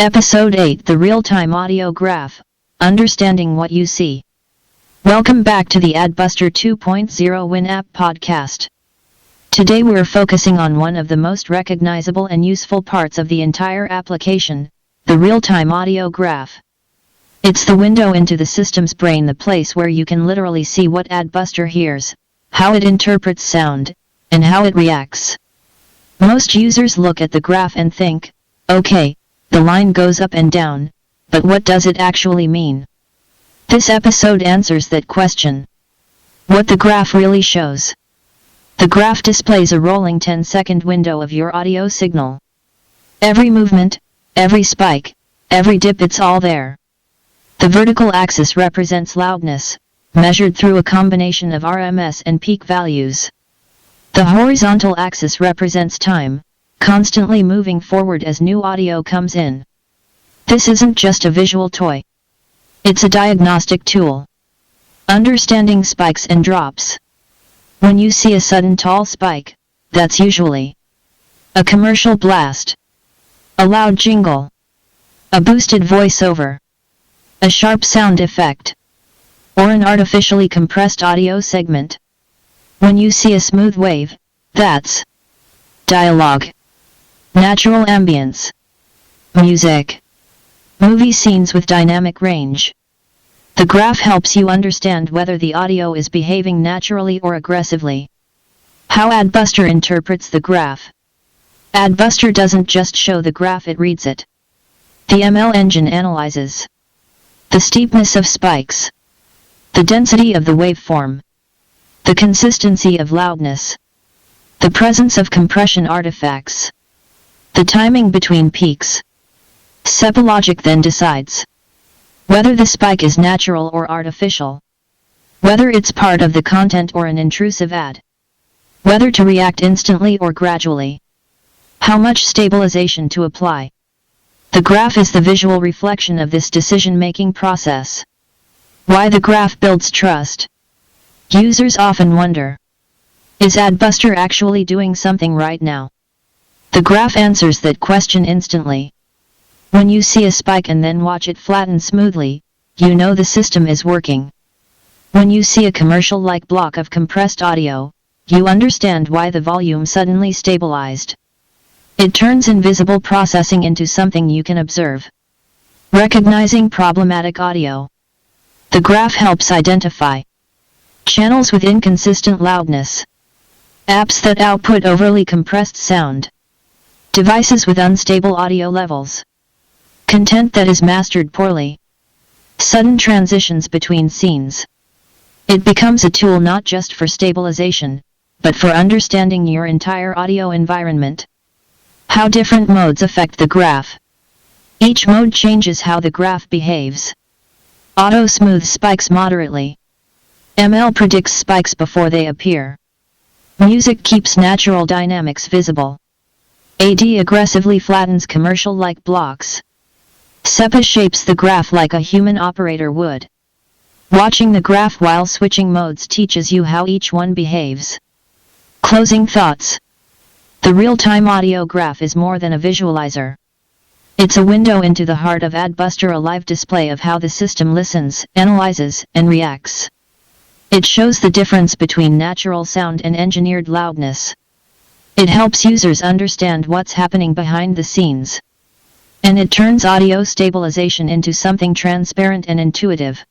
Episode 8: The Real-Time Audio Graph, Understanding What You See. Welcome back to the AdBuster 2.0 WinApp podcast. Today we're focusing on one of the most recognizable and useful parts of the entire application, the real-time audio graph. It's the window into the system's brain, the place where you can literally see what AdBuster hears, how it interprets sound, and how it reacts. Most users look at the graph and think, okay, the line goes up and down, but what does it actually mean? This episode answers that question. What the graph really shows. The graph displays a rolling 10-second window of your audio signal. Every movement, every spike, every dip, it's all there. The vertical axis represents loudness, measured through a combination of RMS and peak values. The horizontal axis represents time, constantly moving forward as new audio comes in. This isn't just a visual toy. It's a diagnostic tool. Understanding spikes and drops. When you see a sudden tall spike, that's usually a commercial blast, a loud jingle, a boosted voiceover, a sharp sound effect, or an artificially compressed audio segment. When you see a smooth wave, that's dialogue, natural ambience, music, movie scenes with dynamic range. The graph helps you understand whether the audio is behaving naturally or aggressively. How AdBuster interprets the graph. AdBuster doesn't just show the graph, it reads it. The ML engine analyzes the steepness of spikes, the density of the waveform, the consistency of loudness, the presence of compression artifacts, the timing between peaks. Logic then decides whether the spike is natural or artificial, whether it's part of the content or an intrusive ad, whether to react instantly or gradually, how much stabilization to apply. The graph is the visual reflection of this decision-making process. Why the graph builds trust. Users often wonder, is AdBuster actually doing something right now? The graph answers that question instantly. When you see a spike and then watch it flatten smoothly, you know the system is working. When you see a commercial-like block of compressed audio, you understand why the volume suddenly stabilized. It turns invisible processing into something you can observe. Recognizing problematic audio. The graph helps identify channels with inconsistent loudness, apps that output overly compressed sound, devices with unstable audio levels, content that is mastered poorly, sudden transitions between scenes. It becomes a tool not just for stabilization, but for understanding your entire audio environment. How different modes affect the graph. Each mode changes how the graph behaves. Auto smooth spikes moderately. ML predicts spikes before they appear. Music keeps natural dynamics visible. AD aggressively flattens commercial-like blocks. SEPA shapes the graph like a human operator would. Watching the graph while switching modes teaches you how each one behaves. Closing thoughts. The real-time audio graph is more than a visualizer. It's a window into the heart of AdBuster, a live display of how the system listens, analyzes, and reacts. It shows the difference between natural sound and engineered loudness. It helps users understand what's happening behind the scenes. And it turns audio stabilization into something transparent and intuitive.